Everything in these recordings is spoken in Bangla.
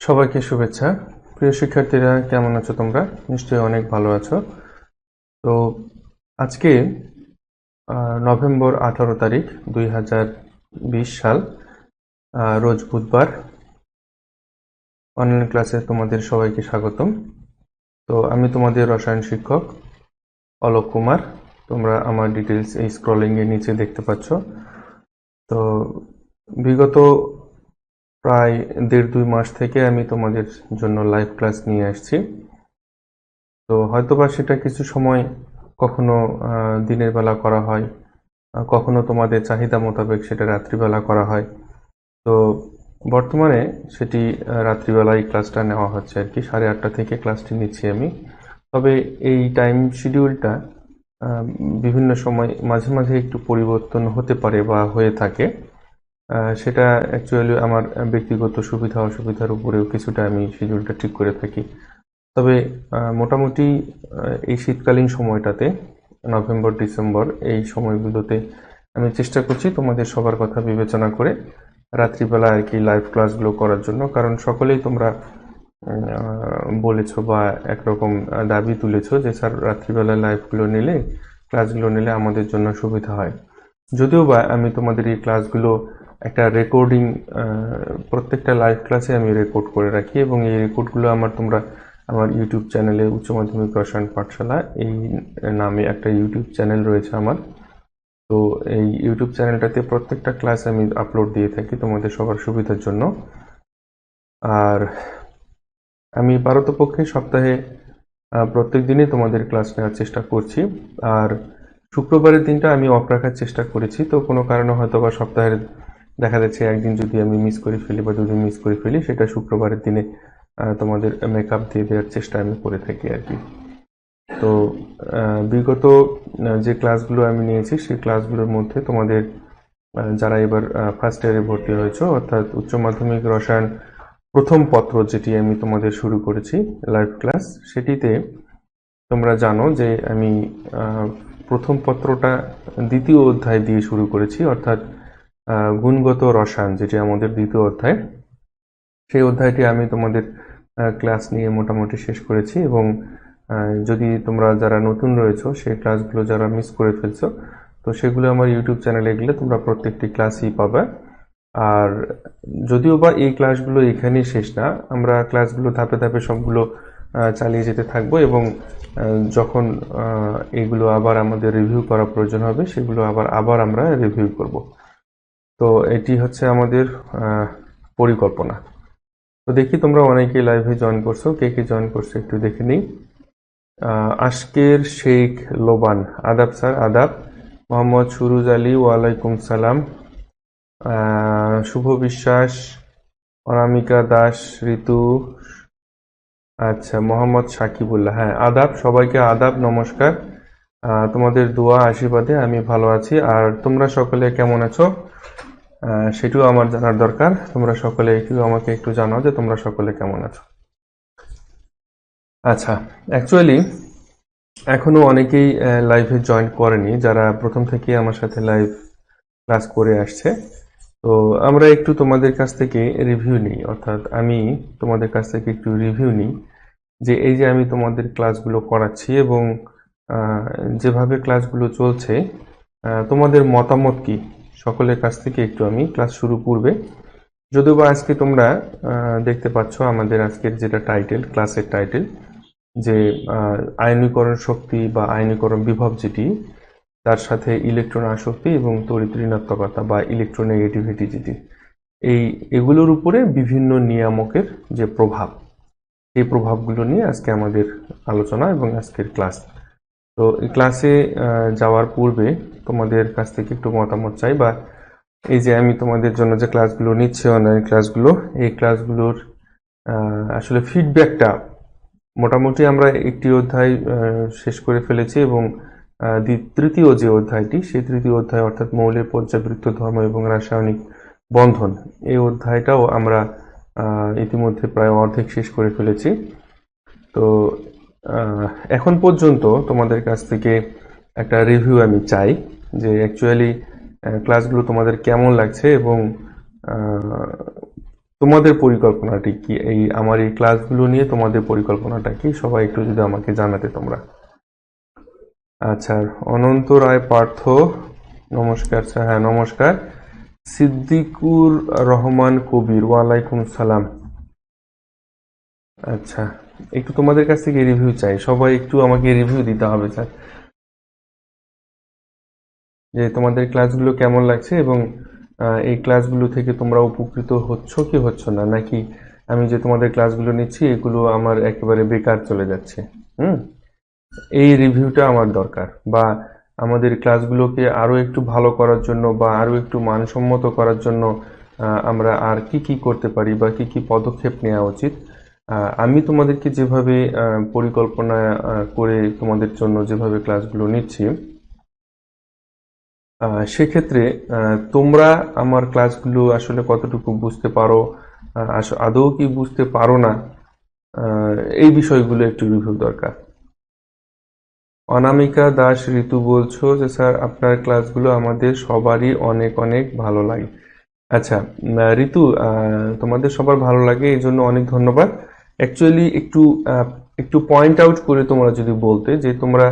সবাইকে শুভেচ্ছা। প্রিয় শিক্ষার্থীরা, কেমন আছো তোমরা? নিশ্চয়ই অনেক ভালো আছো। তো আজকে নভেম্বর 18 তারিখ 2020 সাল, রোজ বুধবার। অনলাইন ক্লাসে তোমাদের সবাইকে স্বাগতম। তো আমি তোমাদের রসায়ন শিক্ষক অলোক কুমার। তোমরা আমার ডিটেলস এই স্ক্রলিং এর নিচে দেখতে পাচ্ছ। তো বিগত প্রায় 1.5-2 মাস থেকে আমি তোমাদের জন্য লাইভ ক্লাস নিয়ে আসছি। তো হয়তোবা সেটা কিছু সময় কখনো দিনের বেলা করা হয়, কখনো তোমাদের চাহিদা মোতাবেক সেটা রাত্রিবেলা করা হয়। তো বর্তমানে সেটি রাত্রিবেলায় ক্লাসটা নেওয়া হচ্ছে আর কি। 8:30 থেকে ক্লাসটি নিচ্ছি আমি। তবে এই টাইম শিডিউলটা বিভিন্ন সময় মাঝে মাঝে একটু পরিবর্তন হতে পারে বা হয়ে থাকে। সেটা অ্যাকচুয়ালি আমার ব্যক্তিগত সুবিধা অসুবিধার উপরেও কিছুটা আমি শিডিউলটা ঠিক করে থাকি। তবে মোটামুটি এই শীতকালীন সময়টাতে নভেম্বর ডিসেম্বর এই সময়গুলোতে আমি চেষ্টা করছি তোমাদের সবার কথা বিবেচনা করে রাত্রিবেলা আর কি লাইভ ক্লাসগুলো করার জন্য। কারণ সকলেই তোমরা বলেছো বা একরকম দাবি তুলেছো যে স্যার রাত্রিবেলা লাইভগুলো নিলে ক্লাসগুলো নিলে আমাদের জন্য সুবিধা হয়। যদিও বা আমি তোমাদের এই ক্লাসগুলো একটা রেকর্ডিং, প্রত্যেকটা লাইভ ক্লাসে আমি রেকর্ড করে রাখি এবং এই রেকর্ডগুলো তোমরা আমার ইউটিউব চ্যানেলে উচ্চ মাধ্যমিক রসায়ন পাঠশালা এই নামে একটা ইউটিউব চ্যানেল রয়েছে আমার। তো এই ইউটিউব চ্যানেলটাতে প্রত্যেকটা ক্লাস আমি আপলোড দিয়ে থাকি তোমাদের সবার সুবিধার জন্য। আর আমি পারতপক্ষে সপ্তাহে প্রত্যেক দিনই তোমাদের ক্লাস নেওয়ার চেষ্টা করছি। আর শুক্রবারের দিনটা আমি অফ রাখার চেষ্টা করেছি। তো কোনো কারণে হয়তো বা সপ্তাহের দেখা যাচ্ছে একদিন যদি আমি মিস করে ফেলি বা দুদিন মিস করে ফেলি, সেটা শুক্রবারের দিনে তোমাদের মেকআপ দিয়ে দেওয়ার চেষ্টা আমি করে থাকি আর কি। তো বিগত যে ক্লাসগুলো আমি নিয়েছি সেই ক্লাসগুলোর মধ্যে তোমাদের যারা এবার ফার্স্ট ইয়ারে ভর্তি হয়েছে, অর্থাৎ উচ্চ মাধ্যমিক রসায়ন প্রথম পত্র যেটি আমি তোমাদের শুরু করেছি লাইভ ক্লাস, সেটিতে তোমরা জানো যে আমি প্রথম পত্রটা দ্বিতীয় অধ্যায় দিয়ে শুরু করেছি, অর্থাৎ গুণগত রসায়ন যেটি আমাদের দ্বিতীয় অধ্যায়। সেই অধ্যায়টি আমি তোমাদের ক্লাস নিয়ে মোটামুটি শেষ করেছি এবং যদি তোমরা যারা নতুন রয়েছো সেই ক্লাসগুলো যারা মিস করে ফেলছো, তো সেগুলো আমার ইউটিউব চ্যানেলে গেলে তোমরা প্রত্যেকটি ক্লাসই পাবে। আর যদিও বা এই ক্লাসগুলো এখানেই শেষ না, আমরা ক্লাসগুলো ধাপে ধাপে সবগুলো চালিয়ে যেতে থাকবো এবং যখন এগুলো আবার আমাদের রিভিউ করা প্রয়োজন হবে সেগুলো আবার আমরা রিভিউ করব। তো এটি হচ্ছে আমাদের পরিকল্পনা। তো দেখি তোমরা অনেকেই লাইভে জয়েন করছো, কে কে জয়েন করছো একটু দেখে নিই। আজকের শেখ লোবান, আদাব স্যার। আদাব। মোহাম্মদ সুরুজ আলী, ওয়ালাইকুম সালাম। শুভ বিশ্বাস, অনামিকা দাস, ঋতু, আচ্ছা, মোহাম্মদ সাকিবুল্লাহ। হ্যাঁ, আদাব সবাইকে, আদাব, নমস্কার। তোমাদের দোয়া আশীর্বাদে আমি ভালো আছি। আর তোমরা সকলে কেমন আছো সেটিও আমার জানার দরকার। তোমরা সকলে আমাকে একটু জানাও যে তোমরা সকলে কেমন আছো। আচ্ছা, অ্যাকচুয়ালি এখনো অনেকেই লাইভে জয়েন করেনি, যারা প্রথম থেকে আমার সাথে লাইভ ক্লাস করে আসছে। তো আমরা একটু তোমাদের কাছ থেকে রিভিউ নিই, অর্থাৎ আমি তোমাদের কাছ থেকে একটু রিভিউ নিই যে এই যে আমি তোমাদের ক্লাসগুলো করাচ্ছি এবং যেভাবে ক্লাসগুলো চলছে তোমাদের মতামত কি সকলের কাছ থেকে একটু আমি ক্লাস শুরু পূর্বে, যদিও বা আজকে তোমরা দেখতে পাচ্ছ আমাদের আজকের যেটা টাইটেল, ক্লাসের টাইটেল, যে আয়নীকরণ শক্তি বা আয়নীকরণ বিভব যেটি, তার সাথে ইলেকট্রন আসক্তি এবং তড়িৎ ঋণাত্মকতা বা ইলেকট্রোনেগেটিভিটি যেটি, এগুলোর উপরে বিভিন্ন নিয়ামকের যে প্রভাব, এই প্রভাবগুলো নিয়ে আজকে আমাদের আলোচনা এবং আজকের ক্লাস। তো এই ক্লাসে যাওয়ার পূর্বে তোমাদের কাছ থেকে একটু মতামত চাই, বা এই যে আমি তোমাদের জন্য যে ক্লাসগুলো নিচ্ছি অনলাইন ক্লাসগুলো, এই ক্লাসগুলোর আসলে ফিডব্যাকটা মোটামুটি আমরা একটি অধ্যায় শেষ করে ফেলেছি এবং তৃতীয় যে অধ্যায়টি, সেই তৃতীয় অধ্যায় অর্থাৎ মৌলের পর্যাবৃত্ত ধর্ম এবং রাসায়নিক বন্ধন, এই অধ্যায়টাও আমরা ইতিমধ্যে প্রায় অর্ধেক শেষ করে ফেলেছি। তো এখন পর্যন্ত তোমাদের কাছ থেকে একটা রিভিউ আমি চাই যে অ্যাকচুয়ালি ক্লাসগুলো তোমাদের কেমন লাগছে এবং তোমাদের পরিকল্পনাটি কি? এই আমার এই ক্লাসগুলো নিয়ে তোমাদের পরিকল্পনাটা কি? সবাই একটু যদি আমাকে জানাতে তোমরা। আচ্ছা, অনন্ত রায় পার্থ, নমস্কার স্যার। হ্যাঁ নমস্কার। সিদ্দিকুর রহমান কবির, ওয়ালাইকুম সালাম। আচ্ছা, একটু তোমাদের কাছ থেকে রিভিউ চাই, সবাই একটু আমাকে রিভিউ দিতে হবে স্যার, যে তোমাদের ক্লাসগুলো কেমন লাগছে এবং এই ক্লাসগুলো থেকে তোমরা উপকৃত হচ্ছ কি হচ্ছ না, নাকি আমি যে তোমাদের ক্লাসগুলো নিচ্ছি এগুলো আমার একেবারে বেকার চলে যাচ্ছে। হুম, এই রিভিউটা আমার দরকার, বা আমাদের ক্লাসগুলোকে আরো একটু ভালো করার জন্য বা আরো একটু মানসম্মত করার জন্য আমরা আর কি কি করতে পারি বা কি কি পদক্ষেপ নেওয়া উচিত। আমি তোমাদেরকে যেভাবে পরিকল্পনা করে তোমাদের জন্য যেভাবে ক্লাসগুলো নিচ্ছি, সেক্ষেত্রে তোমরা আমার ক্লাসগুলো আসলে কতটুকু বুঝতে পারো, আদৌ কি বুঝতে পারো না, এই বিষয়গুলো একটু রিভিউ দরকার। অনামিকা দাস ঋতু বলছো যে স্যার আপনার ক্লাসগুলো আমাদের সবারই অনেক অনেক ভালো লাগে। আচ্ছা ঋতু, তোমাদের সবার ভালো লাগে এই জন্য অনেক ধন্যবাদ। অ্যাকচুয়ালি একটু পয়েন্ট আউট করে তোমরা যদি বলতে যে তোমরা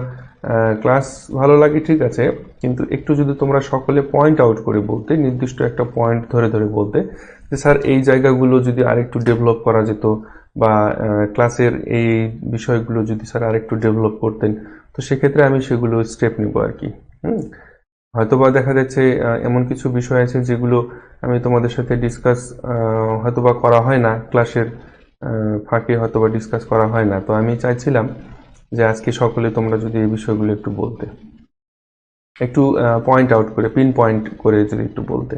ক্লাস ভালো লাগে ঠিক আছে, কিন্তু একটু যদি তোমরা সকলে পয়েন্ট আউট করে বলতে, নির্দিষ্ট একটা পয়েন্ট ধরে ধরে বলতে যে স্যার এই জায়গাগুলো যদি আরেকটু ডেভেলপ করা যেত, বা ক্লাসের এই বিষয়গুলো যদি স্যার আরেকটু ডেভেলপ করতেন, তো সেক্ষেত্রে আমি সেগুলো স্টেপ নিব আর কি। হুম, হয়তোবা দেখা যাচ্ছে এমন কিছু বিষয় আছে যেগুলো আমি তোমাদের সাথে ডিসকাস হয়তোবা করা হয় না, ক্লাসের ফাঁকে হয়তোবা ডিসকাস করা হয় না। তো আমি চাইছিলাম যে আজকে সকলে তোমরা যদি এই বিষয়গুলো একটু বলতে, একটু পয়েন্ট আউট করে, পিন পয়েন্ট করে যদি একটু বলতে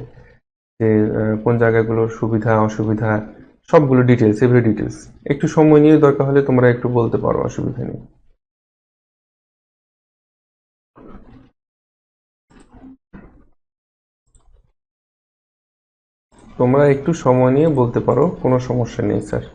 যে কোন জায়গাগুলোর সুবিধা অসুবিধা সবগুলো ডিটেলস, এভরি ডিটেলস একটু সময় নিয়ে দরকার হলে তোমরা একটু বলতে পারো, অসুবিধা নেই। তোমরা একটু সময় নিয়ে বলতে পারো, কোনো সমস্যা নেই স্যার।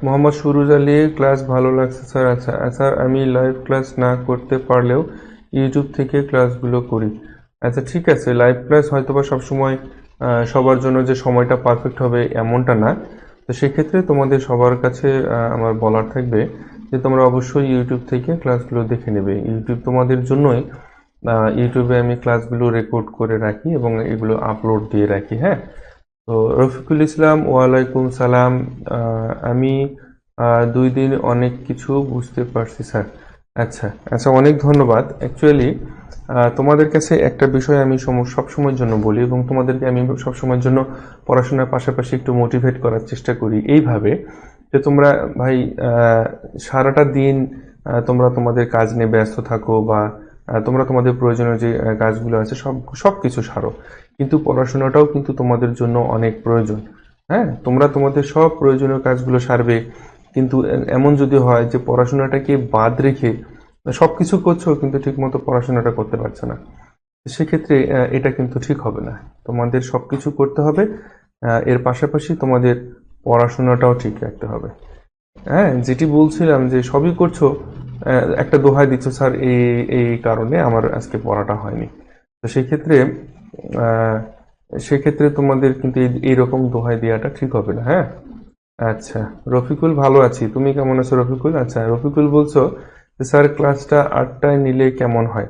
মোহাম্মদ সুরুজ আলী, ক্লাস ভালো লাগছে স্যার। আচ্ছা স্যার, আমি লাইভ ক্লাস না করতে পারলেও ইউটিউব থেকে ক্লাসগুলো করি। আচ্ছা ঠিক আছে, লাইভ ক্লাস হয়তোবা সবসময় সবার জন্য যে সময়টা পারফেক্ট হবে এমনটা না। তো সেক্ষেত্রে তোমাদের সবার কাছে আমার বলার থাকবে যে তোমরা অবশ্যই ইউটিউব থেকে ক্লাসগুলো দেখে নেবে। ইউটিউব তোমাদের জন্যই, ইউটিউবে আমি ক্লাসগুলো রেকর্ড করে রাখি এবং এগুলো আপলোড দিয়ে রাখি। হ্যাঁ, তো রফিকুল ইসলাম, ওয়ালাইকুম সালাম। আমি 2 দিন অনেক কিছু বুঝতে পারছি স্যার। আচ্ছা আচ্ছা, অনেক ধন্যবাদ। অ্যাকচুয়ালি তোমাদের কাছে একটা বিষয় আমি সবসময়ের জন্য বলি, এবং তোমাদেরকে আমি সবসময়ের জন্য পড়াশোনার পাশাপাশি একটু মোটিভেট করার চেষ্টা করি এইভাবে, যে তোমরা ভাই সারাটা দিন তোমরা তোমাদের কাজ নিয়ে ব্যস্ত থাকো, বা তোমরা তোমাদের প্রয়োজনীয় যে কাজগুলো আছে সব কিছু সারো, কিন্তু পড়াশোনাটাও কিন্তু তোমাদের জন্য অনেক প্রয়োজন। হ্যাঁ, তোমরা তোমাদের সব প্রয়োজনীয় কাজগুলো সারবে, কিন্তু এমন যদি হয় যে পড়াশোনাটাকে বাদ রেখে সবকিছু করছো কিন্তু ঠিকমতো পড়াশোনাটা করতে পারছো না, সেক্ষেত্রে এটা কিন্তু ঠিক হবে না। তোমাদের সবকিছু করতে হবে, এর পাশাপাশি তোমাদের পড়াশোনাটাও ঠিক রাখতে হবে। হ্যাঁ, যেটি বলছিলাম যে সবই করছো, একটা দোহাই দিচ্ছ স্যার এই এই কারণে আমার আজকে পড়াটা হয়নি, তো সেক্ষেত্রে আহ, সেক্ষেত্রে তোমাদের কিন্তু এইরকম দোহাই দেওয়াটা ঠিক হবে না। হ্যাঁ, আচ্ছা রফিকুল, ভালো আছি, তুমি কেমন আছো রফিকুল? আচ্ছা রফিকুল বলছো যে স্যার ক্লাসটা 8টায় নিলে কেমন হয়?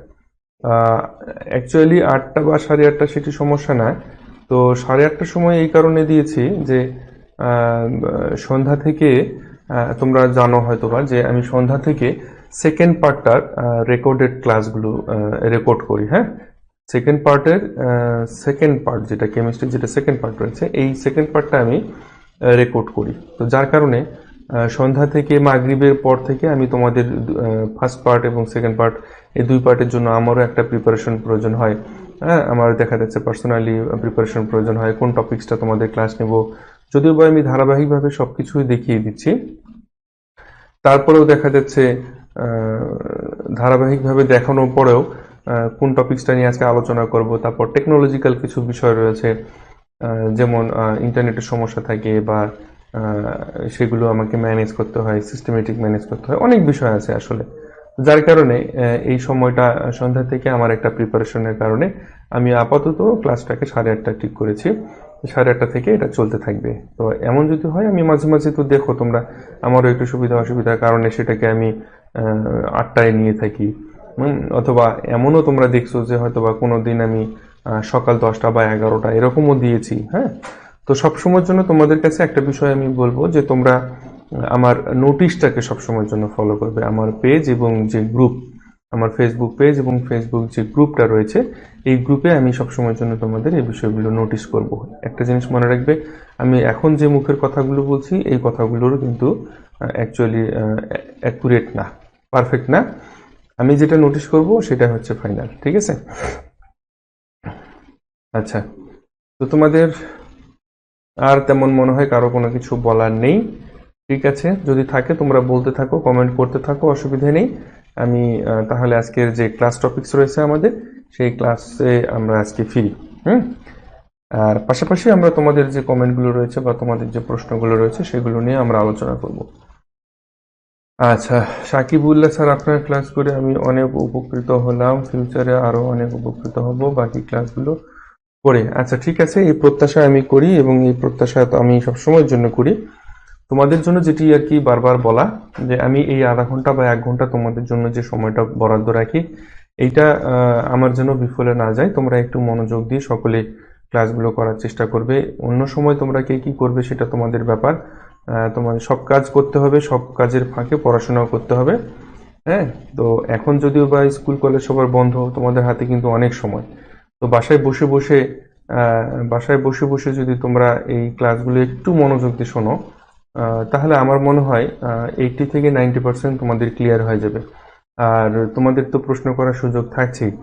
অ্যাকচুয়ালি 8টা বা 8:30 সেটি সমস্যা না। তো 8:30টার সময় এই কারণে দিয়েছি যে আহ, সন্ধ্যা থেকে, তোমরা জানো হয়তোবা যে আমি সন্ধ্যা থেকে সেকেন্ড পার্টটার রেকর্ডেড ক্লাসগুলো রেকর্ড করি। হ্যাঁ, সেকেন্ড পার্টের সেকেন্ড পার্ট যেটা কেমিস্ট্রির যেটা সেকেন্ড পার্ট রয়েছে, এই সেকেন্ড পার্টটা আমি রেকর্ড করি। তো যার কারণে সন্ধ্যা থেকে মাগরিবের পর থেকে আমি তোমাদের ফার্স্ট পার্ট এবং সেকেন্ড পার্ট এই 2 পার্টের জন্য আমারও একটা প্রিপারেশন প্রয়োজন হয়। হ্যাঁ, আমার দেখা যাচ্ছে পার্সোনালি প্রিপারেশন প্রয়োজন হয়, কোন টপিক্সটা তোমাদের ক্লাস নেব। যদিও বা আমি ধারাবাহিকভাবে সবকিছুই দেখিয়ে দিচ্ছি, তারপরেও দেখা যাচ্ছে ধারাবাহিকভাবে দেখানোর পরেও কোন টপিক্সটা নিয়ে আজকে আলোচনা করব। তারপর টেকনোলজিক্যাল কিছু বিষয় রয়েছে, যেমন ইন্টারনেটের সমস্যা থাকে বা সেগুলো আমাকে ম্যানেজ করতে হয়, সিস্টেমেটিক ম্যানেজ করতে হয়, অনেক বিষয় আছে আসলে। যার কারণে এই সময়টা সন্ধ্যা থেকে আমার একটা প্রিপারেশনের কারণে আমি আপাতত ক্লাসটাকে 8:30 ঠিক করেছি। 8:30 থেকে এটা চলতে থাকবে। তো এমন যদি হয়, আমি মাঝে মাঝে তো দেখো তোমরা, আমারও একটু সুবিধা অসুবিধার কারণে সেটাকে আমি 8টায় নিয়ে থাকি। অথবা এমনও তোমরা দেখছো যে হয়তোবা কোনো দিন আমি সকাল 10টা বা 11টা এরকমও দিয়েছি। হ্যাঁ, তো সবসময়ের জন্য তোমাদের কাছে একটা বিষয় আমি বলবো যে তোমরা আমার নোটিশটাকে সবসময়ের জন্য ফলো করবে। আমার পেজ এবং যে গ্রুপ, আমার ফেসবুক পেজ এবং ফেসবুক যে গ্রুপটা রয়েছে, এই গ্রুপে আমি সবসময়ের জন্য তোমাদের এই বিষয়গুলো নোটিশ করব। একটা জিনিস মনে রাখবে, আমি এখন যে মুখের কথাগুলো বলছি এই কথাগুলোর কিন্তু অ্যাকচুয়ালি অ্যাকুরেট না, পারফেক্ট না। আমি যেটা নোটিশ করব সেটা হচ্ছে ফাইনাল, ঠিক আছে? আচ্ছা, তো তোমাদের আর তেমন মনে হয় কারো কোনো কিছু বলার নেই। ঠিক আছে, যদি থাকে তোমরা বলতে থাকো, কমেন্ট করতে থাকো, অসুবিধা নেই। আমি তাহলে আজকের যে ক্লাস টপিকস রয়েছে আমাদের, সেই ক্লাসে আমরা আজকে ফিরি। আর পাশাপাশি আমরা তোমাদের যে কমেন্টগুলো রয়েছে বা তোমাদের যে প্রশ্নগুলো রয়েছে সেগুলো নিয়ে আমরা আলোচনা করব। আচ্ছা, সাকিবুল্লাহ স্যার, আপনার ক্লাস করে আমি অনেক উপকৃত হলাম, ফিউচারে আরো অনেক উপকৃত হব বাকি ক্লাসগুলো করে। আচ্ছা, ঠিক আছে, এই প্রত্যাশা আমি করি এবং এই প্রত্যাশা তো আমি সবসময়ের জন্য করি। তোমাদের জন্য যেটি আর কি বারবার বলা, যে আমি এই আধা ঘন্টা বা 1 ঘন্টা তোমাদের জন্য যে সময়টা বরাদ্দ রাখি, এইটা আমার যেন বিফলে না যায়। তোমরা একটু মনোযোগ দিয়ে সকলে ক্লাসগুলো করার চেষ্টা করবে। অন্য সময় তোমরা কে কি করবে সেটা তোমাদের ব্যাপার। তোমাদের সব কাজ করতে হবে, সব কাজের ফাঁকে পড়াশোনাও করতে হবে। হ্যাঁ, তো এখন যদিও বা স্কুল কলেজ সবার বন্ধ, তোমাদের হাতে কিন্তু অনেক সময়। তো বাসায় বসে বসে যদি তোমরা এই ক্লাসগুলো একটু মনোযোগ দিয়ে শোনো, তাহলে আমার মনে হয় 80 থেকে 90% তোমাদের ক্লিয়ার হয়ে যাবে। আর তোমাদের তো প্রশ্ন করার সুযোগ থাকছেই,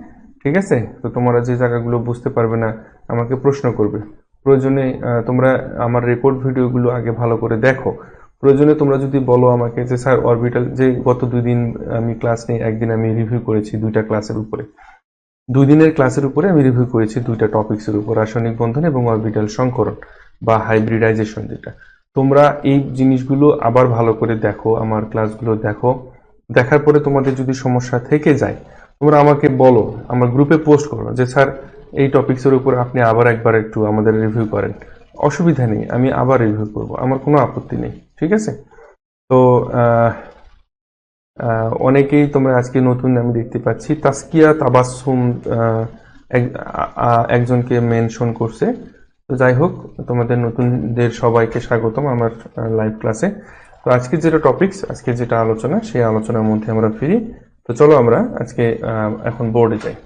ঠিক আছে? তো তোমরা যে জায়গাগুলো বুঝতে পারবে না আমাকে প্রশ্ন করবে। প্রয়োজনে তোমরা আমার রেকর্ড ভিডিওগুলো আগে ভালো করে দেখো। প্রয়োজনে তোমরা যদি বলো আমাকে যে স্যার অরবিটাল যে গত 2 দিন আমি ক্লাস নেই, একদিন আমি রিভিউ করেছি 2টা ক্লাসের উপরে, 2 দিনের ক্লাসের উপরে আমি রিভিউ করেছি 2টা টপিক্সের উপর, রাসায়নিক বন্ধন এবং অরবিটাল সংকরণ বা হাইব্রিডাইজেশন যেটা। তোমরা এই জিনিসগুলো আবার ভালো করে দেখো, আমার ক্লাসগুলো দেখো। দেখার পরে তোমাদের যদি সমস্যা থেকে যায়, তোমরা আমাকে বলো, আমার গ্রুপে পোস্ট করো যে স্যার এই টপিক্সের উপর আপনি আবার একবার একটু আমাদের রিভিউ করেন। অসুবিধা নেই, আমি আবার রিভিউ করব, আমার কোনো আপত্তি নেই, ঠিক আছে? তো অনেকেই তোমরা আজকে নতুন আমি দেখতে পাচ্ছি, তাসকিয়া তাবাসসুম একজনকে মেনশন করছে। তো যাই হোক, তোমাদের নতুনদের সবাইকে স্বাগতম আমার লাইভ ক্লাসে। তো আজকে যেটা টপিকস, আজকে যেটা আলোচনা, সেই আলোচনার মধ্যে আমরা ফিরি। তো চলো আমরা আজকে এখন বোর্ডে যাই।